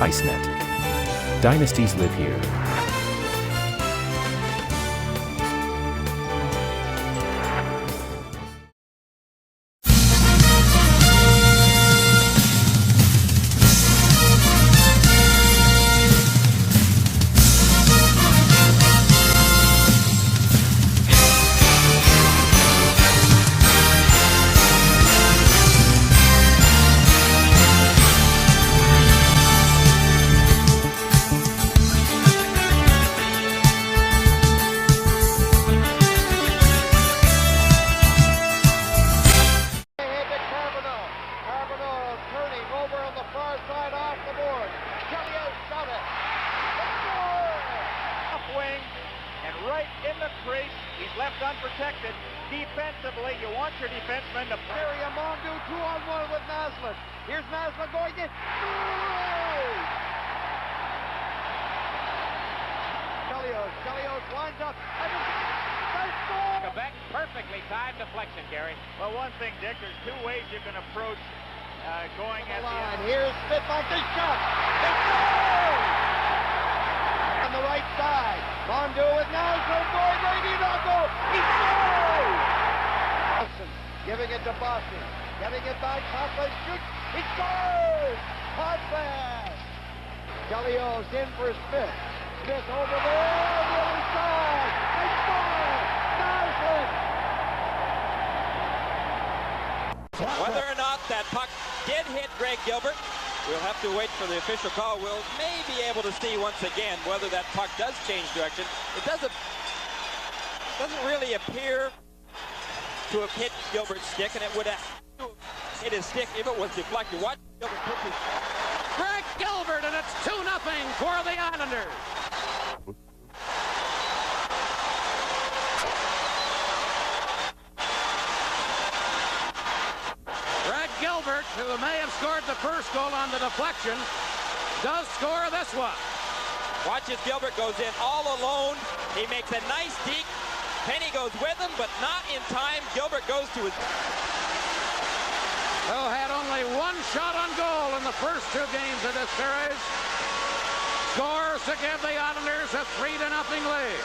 ICENET. Dynasties live here. In the crease, he's left unprotected. Defensively, you want your defenseman to carry a Mondu 2-on-1 with Naslund. Here's Naslund going in. Chelios lines up. Quebec, perfectly timed deflection, Gary. Well, one thing, Dick, there's two ways you can approach going at the line. end. Here's Spitball, big shot. It's goal! On the right side. Mondu with Naslund, boy, maybe not go. He scores! Giving it to Boston. Getting it back, halfway shoots. He scores! Hot pass. Chelios in for Smith. Smith over there on the other side. They score! Naslund! Whether or not that puck did hit Greg Gilbert, we'll have to wait for the official call. We'll may be able to see once again whether that puck does change direction. It doesn't really appear to have hit Gilbert's stick, and it would have hit his stick if it was deflected. Watch Gilbert put his... Greg Gilbert, and it's 2-0 for the Islanders. Greg Gilbert, who may have scored the first goal on the deflection, does score this one. Watch as Gilbert goes in all alone. He makes a nice deke. Penny goes with him, but not in time. Gilbert goes to his... Who had only one shot on goal in the first two games of this series. Scores to give the Islanders a 3-0 lead.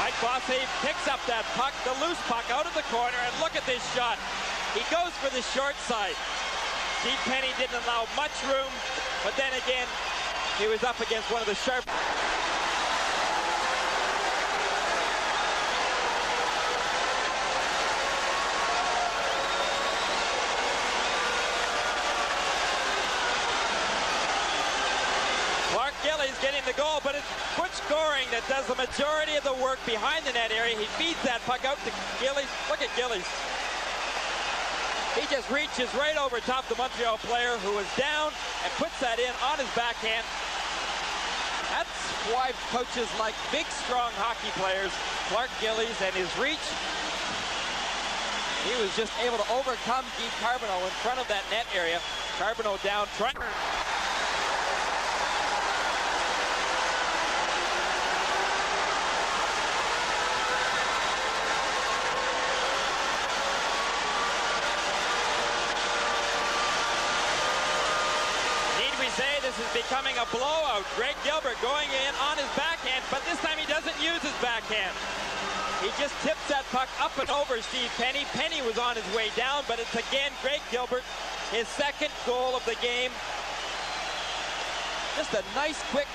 Mike Bossy picks up that puck, the loose puck, out of the corner, and look at this shot. He goes for the short side. Steve Penny didn't allow much room, but then again, he was up against one of the sharp... Clark Gillies getting the goal, but it's Butch Goring that does the majority of the work behind the net area. He feeds that puck out to Gillies. Look at Gillies. He just reaches right over top the Montreal player who is down and puts that in on his backhand. That's why coaches like big, strong hockey players, Clark Gillies, and his reach. He was just able to overcome Guy Carbonneau in front of that net area. Carbonneau down, trying... This is becoming a blowout. Greg Gilbert going in on his backhand, but this time he doesn't use his backhand. He just tips that puck up and over Steve Penny. Penny was on his way down, but it's again Greg Gilbert, his second goal of the game. Just a nice, quick,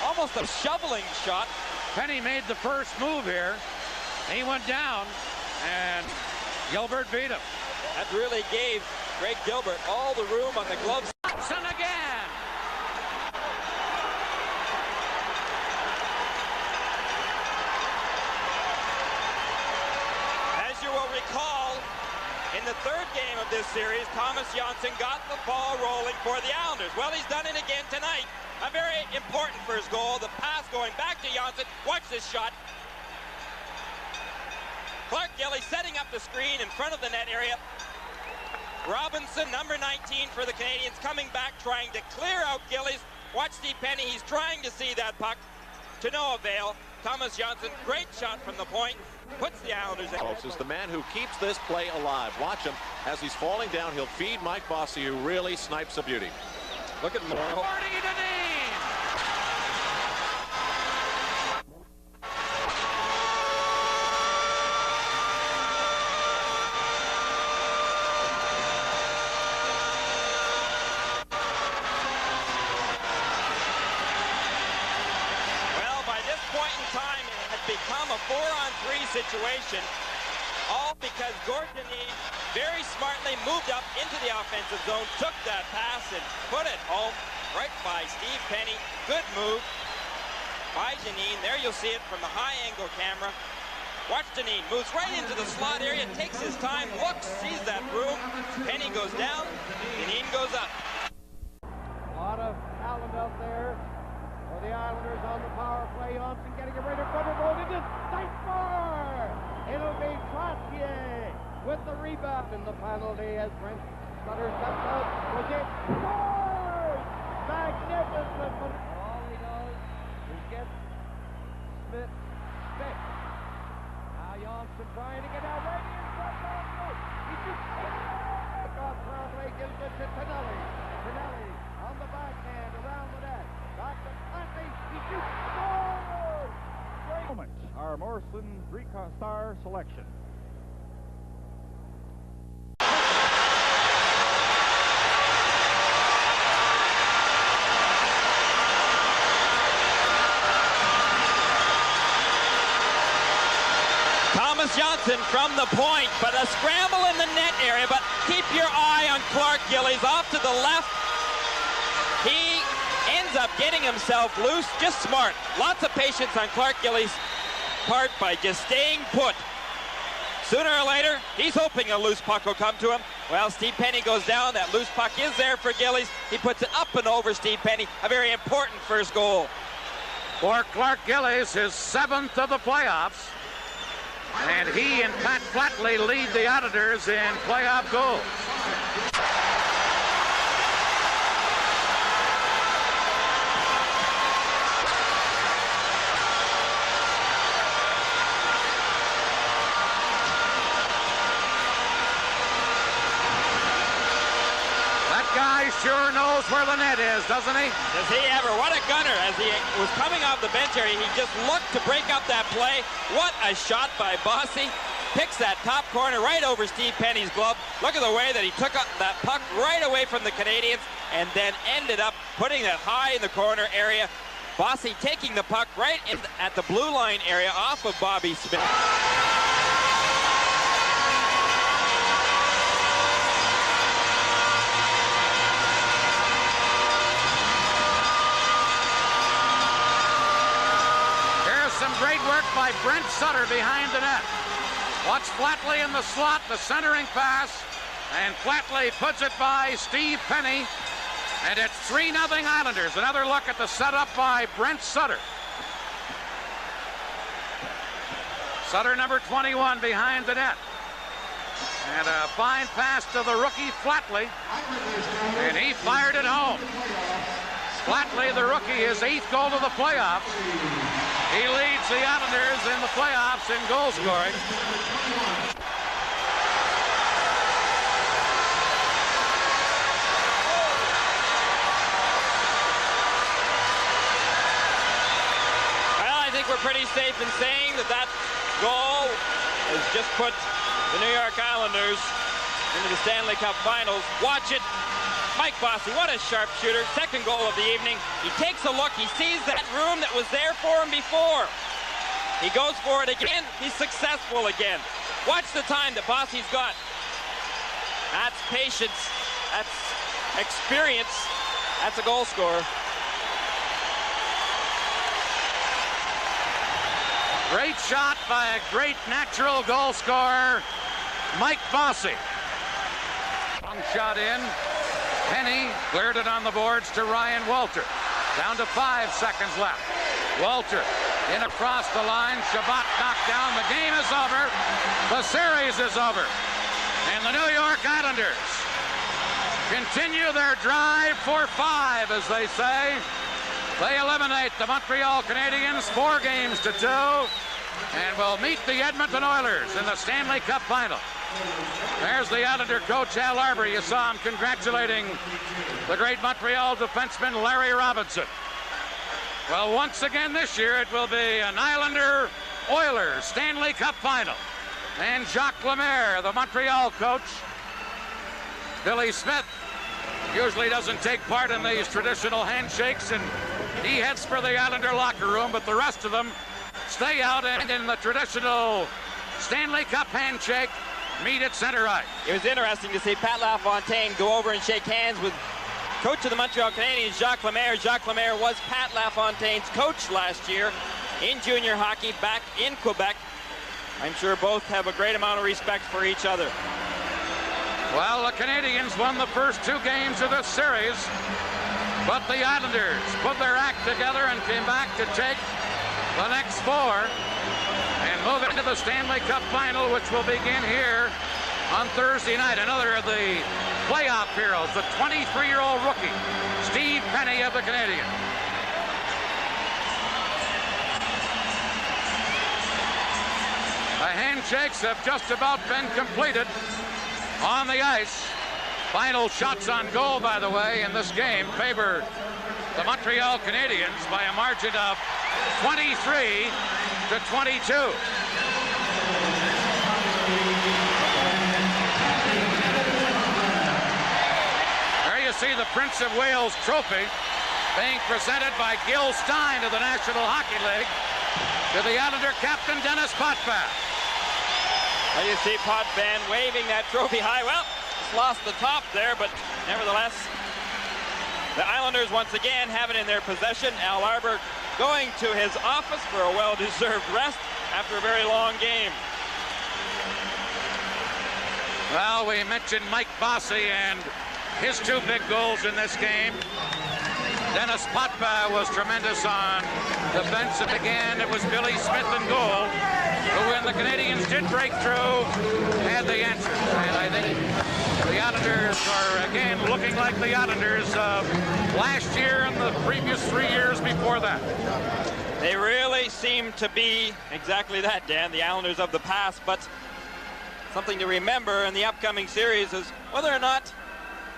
almost a shoveling shot. Penny made the first move here. He went down, and Gilbert beat him. That really gave Greg Gilbert all the room on the gloves. Johnson again. As you will recall, in the third game of this series, Thomas Johnsson got the ball rolling for the Islanders. Well, he's done it again tonight. A very important first goal. The pass going back to Johnsson. Watch this shot. Clark Gillies setting up the screen in front of the net area. Robinson, number 19 for the Canadiens, coming back, trying to clear out Gillies. Watch Steve Penny. He's trying to see that puck to no avail. Thomas Johnson, great shot from the point, puts the Islanders in. Is the man who keeps this play alive. Watch him as he's falling down. He'll feed Mike Bossy, who really snipes a beauty. Look at Morrow. Time it had become a 4-on-3 situation, all because Gordon very smartly moved up into the offensive zone, took that pass and put it home right by Steve Penny. Good move by Janine. There you'll see it from the high angle camera. Watch Janine, moves right into the slot area, takes his time, looks, sees that room. Penny goes down, Janine goes up. A lot of talent out there. For the Islanders on the power play, Johnson getting a right in front of goal. It is tight score! It'll be Trottier with the rebound, and the penalty as Brent Sutter steps out. Was it? Scores! Magnificent! But all he does is get Smith fixed. Now Johnson trying to get out right in front of goal. He just got Trottier, gives it to Tonelli. Tonelli on the backhand around the net. Back to Clancy, he shoots, scores! Great moment, our Morrison 3-star selection. Thomas Johnson from the point, but a scramble in the net area, but keep your eye on Clark Gillies off to the left. He ends up getting himself loose, just smart. Lots of patience on Clark Gillies' part by just staying put. Sooner or later, he's hoping a loose puck will come to him. Well, Steve Penny goes down. That loose puck is there for Gillies. He puts it up and over Steve Penny. A very important first goal. For Clark Gillies, his 7th of the playoffs. And he and Pat Flatley lead the Islanders in playoff goals. Guy sure knows where the net is, doesn't he? Does he ever? What a gunner. As he was coming off the bench area, he just looked to break up that play. What a shot by Bossy. Picks that top corner right over Steve Penny's glove. Look at the way that he took up that puck right away from the Canadiens and then ended up putting that high in the corner area. Bossy taking the puck right in at the blue line area off of Bobby Smith. Some great work by Brent Sutter behind the net. Watch Flatley in the slot, the centering pass, and Flatley puts it by Steve Penny, and it's 3-0 Islanders. Another look at the setup by Brent Sutter. Sutter, number 21, behind the net. And a fine pass to the rookie Flatley, and he fired it home. Flatley, the rookie, his 8th goal of the playoffs. He leads the Islanders in the playoffs in goal scoring. Well, I think we're pretty safe in saying that that goal has just put the New York Islanders into the Stanley Cup Finals. Watch it. Mike Bossy, what a sharpshooter. 2nd goal of the evening. He takes a look. He sees that room that was there for him before. He goes for it again. He's successful again. Watch the time that Bossy's got. That's patience. That's experience. That's a goal scorer. Great shot by a great natural goal scorer, Mike Bossy. Long shot in. Penny cleared it on the boards to Ryan Walter. Down to 5 seconds left. Walter in across the line. Shabbat knocked down. The game is over. The series is over. And the New York Islanders continue their drive for 5, as they say. They eliminate the Montreal Canadiens 4-2 and will meet the Edmonton Oilers in the Stanley Cup final. There's the Islander coach, Al Arbour. You saw him congratulating the great Montreal defenseman, Larry Robinson. Well, once again this year, it will be an Islander-Oilers Stanley Cup final. And Jacques Lemaire, the Montreal coach. Billy Smith usually doesn't take part in these traditional handshakes, and he heads for the Islander locker room, but the rest of them stay out and in the traditional Stanley Cup handshake, meet at center ice. It was interesting to see Pat LaFontaine go over and shake hands with coach of the Montreal Canadiens, Jacques Lemaire. Jacques Lemaire was Pat LaFontaine's coach last year in junior hockey back in Quebec. I'm sure both have a great amount of respect for each other. Well, the Canadiens won the first 2 games of this series, but the Islanders put their act together and came back to take the next 4 and move into the Stanley Cup final, which will begin here on Thursday night. Another of the playoff heroes, the 23-year-old rookie, Steve Penny of the Canadiens. The handshakes have just about been completed on the ice. Final shots on goal, by the way, in this game favor the Montreal Canadiens by a margin of 23-22. There you see the Prince of Wales trophy being presented by Gil Stein of the National Hockey League to the Islander captain, Dennis Potvin. Well, you see Potvin waving that trophy high. Well, it's lost the top there, but nevertheless, the Islanders once again have it in their possession. Al Arbour going to his office for a well-deserved rest after a very long game. Well, we mentioned Mike Bossy and his 2 big goals in this game. Dennis Potvin was tremendous on the bench, and again, it was Billy Smith in goal, who, when the Canadiens did break through, had the answers. And I think the Islanders are, again, looking like the Islanders of last year and the previous 3 years before that. They really seem to be exactly that, Dan, the Islanders of the past, but something to remember in the upcoming series is whether or not,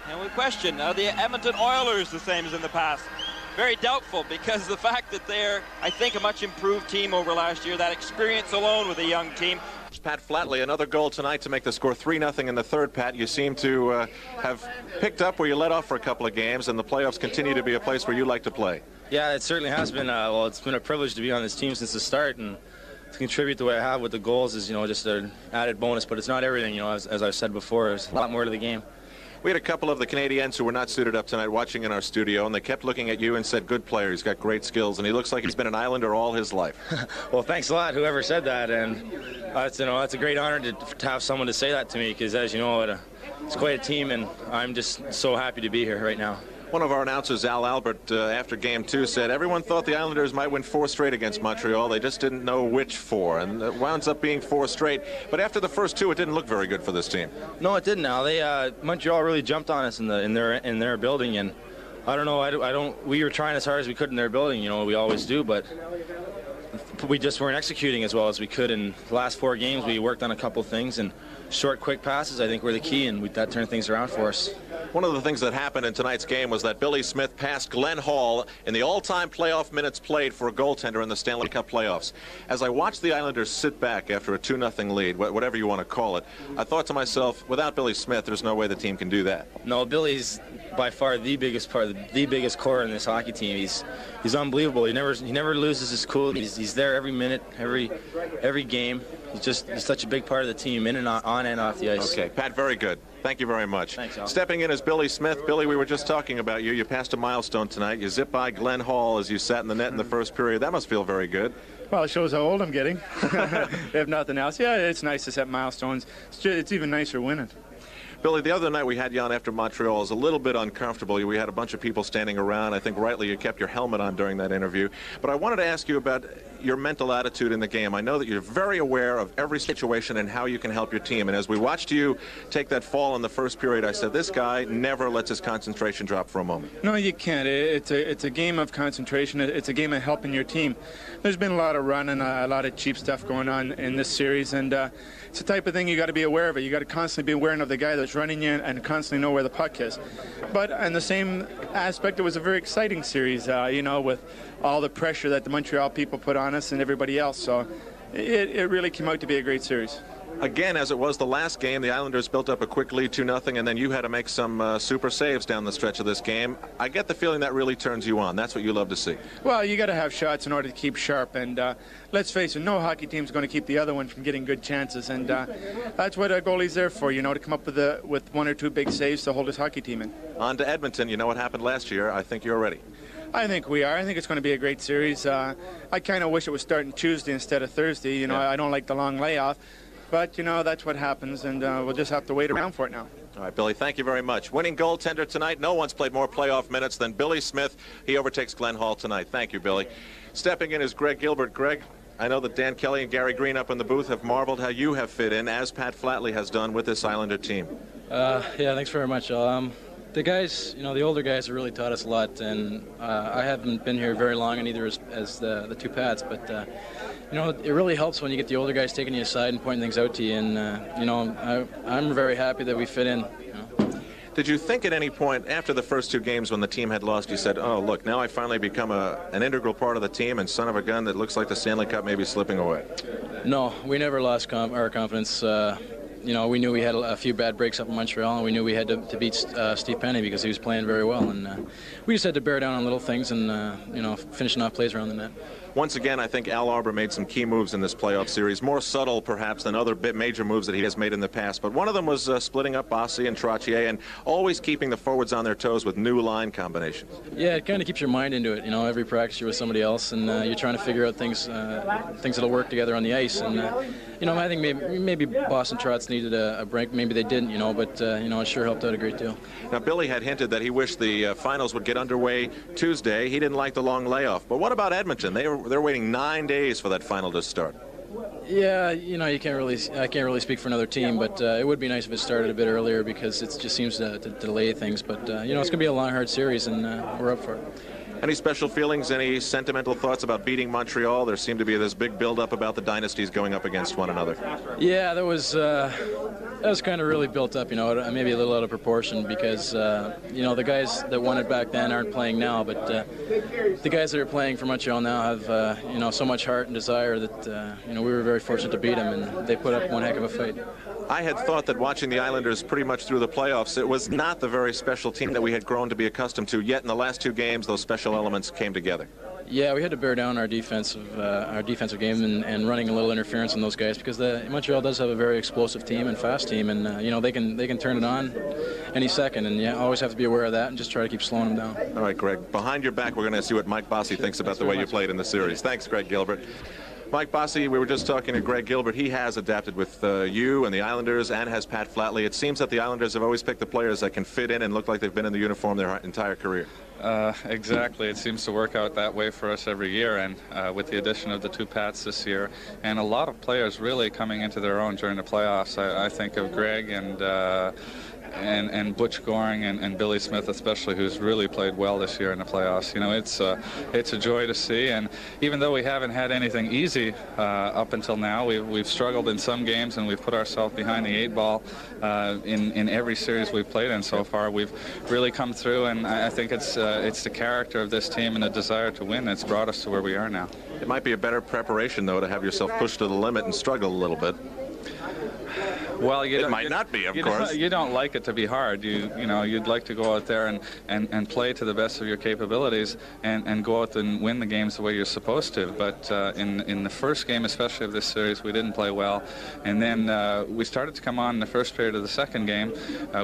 and we question, are the Edmonton Oilers the same as in the past? Very doubtful, because the fact that they're, I think, a much improved team over last year, that experience alone with a young team. Pat Flatley, another goal tonight to make the score 3-0 in the third. Pat, you seem to have picked up where you let off for a couple of games, and the playoffs continue to be a place where you like to play. Yeah, it certainly has been. Well, it's been a privilege to be on this team since the start, and to contribute the way I have with the goals is, just an added bonus, but it's not everything. As I've said before, there's a lot more to the game. We had a couple of the Canadiens who were not suited up tonight watching in our studio, and they kept looking at you and said, good player, he's got great skills, and he looks like he's been an Islander all his life. Well, thanks a lot, whoever said that, and it's a great honor to have someone to say that to me, because as you know, it's quite a team, and I'm just so happy to be here right now. One of our announcers, Al Albert, after Game 2 said everyone thought the Islanders might win 4 straight against Montreal. They just didn't know which 4, and it wound up being 4 straight. But after the first 2, it didn't look very good for this team. No, it didn't. Al. Montreal really jumped on us in their building, and I don't know. We were trying as hard as we could in their building. We always do, but we just weren't executing as well as we could. In the last 4 games, we worked on a couple things, and short, quick passes, I think, were the key, and that turned things around for us. One of the things that happened in tonight's game was that Billy Smith passed Glenn Hall in the all-time playoff minutes played for a goaltender in the Stanley Cup playoffs. As I watched the Islanders sit back after a 2-0 lead, whatever you want to call it, I thought to myself, without Billy Smith, there's no way the team can do that. No, Billy's by far the biggest core in this hockey team. He's unbelievable. He never loses his cool. He's there every minute, every game. He's such a big part of the team, in and on and off the ice. Okay, Pat, very good. Thank you very much. Thanks, Al. Stepping in is Billy Smith. Billy, we were just talking about you. You passed a milestone tonight. You zipped by Glenn Hall as you sat in the net in the first period. That must feel very good. Well, it shows how old I'm getting, if nothing else. Yeah, it's nice to set milestones. It's even nicer winning. Billy, the other night we had you on after Montreal. It was a little bit uncomfortable. We had a bunch of people standing around. I think rightly you kept your helmet on during that interview. But I wanted to ask you about your mental attitude in the game. I know that you're very aware of every situation and how you can help your team. And as we watched you take that fall in the first period, I said, this guy never lets his concentration drop for a moment. No, you can't. It's a game of concentration. It's a game of helping your team. There's been a lot of running, a lot of cheap stuff going on in this series, and it's the type of thing you got to be aware of it. You got to constantly be aware of the guy that's running you and constantly know where the puck is. But in the same aspect, it was a very exciting series, with all the pressure that the Montreal people put on us and everybody else. So it really came out to be a great series. Again, as it was the last game, the Islanders built up a quick lead, 2-0, and then you had to make some super saves down the stretch of this game. I get the feeling that really turns you on. That's what you love to see. Well, you got to have shots in order to keep sharp, and let's face it, no hockey team's going to keep the other one from getting good chances, and that's what a goalie's there for, to come up with one or two big saves to hold his hockey team in. On to Edmonton. You know what happened last year. I think you're ready. I think we are. I think it's going to be a great series. I kind of wish it was starting Tuesday instead of Thursday. I don't like the long layoff. But, that's what happens, and we'll just have to wait around for it now. All right, Billy, thank you very much. Winning goaltender tonight. No one's played more playoff minutes than Billy Smith. He overtakes Glenn Hall tonight. Thank you, Billy. Stepping in is Greg Gilbert. Greg, I know that Dan Kelly and Gary Green up in the booth have marveled how you have fit in, as Pat Flatley has done with this Islander team. Yeah, thanks very much. The guys, the older guys have really taught us a lot, and I haven't been here very long, and neither as the two Pats, but it really helps when you get the older guys taking you aside and pointing things out to you, and I'm very happy that we fit in. Did you think at any point after the first two games when the team had lost, you said, oh, look, now I finally become an integral part of the team, and son of a gun, that looks like the Stanley Cup may be slipping away? No, we never lost our confidence. We knew we had a few bad breaks up in Montreal, and we knew we had to beat Steve Penny because he was playing very well. And we just had to bear down on little things and, finishing off plays around the net. Once again, I think Al Arbour made some key moves in this playoff series, more subtle perhaps than other major moves that he has made in the past. But one of them was splitting up Bossy and Trottier and always keeping the forwards on their toes with new line combinations. Yeah, it kind of keeps your mind into it. Every practice you're with somebody else, and you're trying to figure out things that'll work together on the ice. And I think maybe Boston Trotz needed a break. Maybe they didn't, but it sure helped out a great deal. Now, Billy had hinted that he wished the finals would get underway Tuesday. He didn't like the long layoff. But what about Edmonton? They're waiting 9 days for that final to start. Yeah, I can't really speak for another team, but it would be nice if it started a bit earlier because it just seems to delay things. But it's going to be a long, hard series, and we're up for it. Any special feelings, any sentimental thoughts about beating Montreal? There seemed to be this big build-up about the dynasties going up against one another. Yeah, that was kind of really built up, maybe a little out of proportion because, the guys that won it back then aren't playing now, but the guys that are playing for Montreal now have, so much heart and desire that, we were very fortunate to beat them, and they put up one heck of a fight. I had thought that watching the Islanders pretty much through the playoffs, it was not the very special team that we had grown to be accustomed to, yet in the last two games, those special elements came together. Yeah, we had to bear down our defensive game and running a little interference on those guys because Montreal does have a very explosive team and fast team, and they can turn it on any second, and always have to be aware of that and just try to keep slowing them down. All right, Greg. Behind your back, we're going to see what Mike Bossy thinks about the way you played in the series. Thanks, Greg Gilbert. Mike Bossy, we were just talking to Greg Gilbert. He has adapted with you and the Islanders, and has Pat Flatley. It seems that the Islanders have always picked the players that can fit in and look like they've been in the uniform their entire career. Exactly. It seems to work out that way for us every year, and with the addition of the two Pats this year, and a lot of players really coming into their own during the playoffs. I think of Greg and Butch Goring and Billy Smith especially, who's really played well this year in the playoffs. It's a joy to see, and even though we haven't had anything easy up until now, we've struggled in some games, and we've put ourselves behind the 8 ball in every series we've played in so far. We've really come through, and I think it's the character of this team and the desire to win that's brought us to where we are now. It might be a better preparation, though, to have yourself pushed to the limit and struggle a little bit. Well, it might not be, of course. You don't like it to be hard. You'd like to go out there and play to the best of your capabilities and go out and win the games the way you're supposed to. But in the first game, especially of this series, we didn't play well. And then we started to come on in the first period of the second game.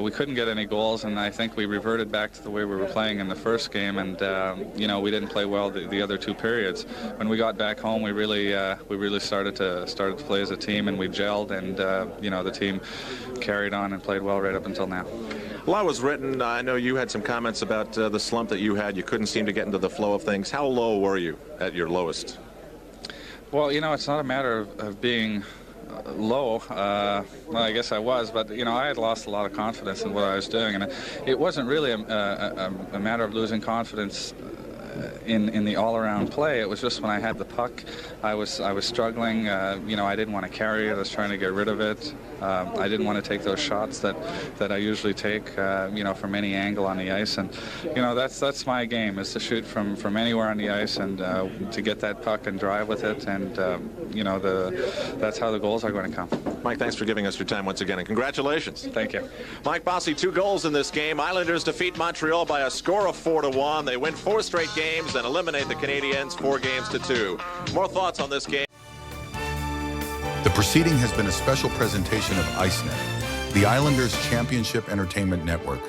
We couldn't get any goals, and I think we reverted back to the way we were playing in the first game. And we didn't play well the other two periods. When we got back home, we really started to play as a team, and we gelled, and the team team carried on and played well right up until now. A lot was written. I know you had some comments about the slump that you had. You couldn't seem to get into the flow of things. How low were you at your lowest? Well, you know, it's not a matter of being low. Well, I guess I was, but you know, I had lost a lot of confidence in what I was doing, and it wasn't really a matter of losing confidence in the all-around play. It was just when I had the puck, I was struggling. You know, I didn't want to carry it. I was trying to get rid of it. I didn't want to take those shots that I usually take, you know, from any angle on the ice. And you know, that's my game, is to shoot from anywhere on the ice and to get that puck and drive with it. And you know, that's how the goals are going to come. Mike, thanks for giving us your time once again, and congratulations. Thank you. Mike Bossy, 2 goals in this game. Islanders defeat Montreal by a score of 4-1. They win 4 straight games and eliminate the Canadiens 4-2. More thoughts on this game. The proceeding has been a special presentation of ICENET, the Islanders Championship Entertainment Network.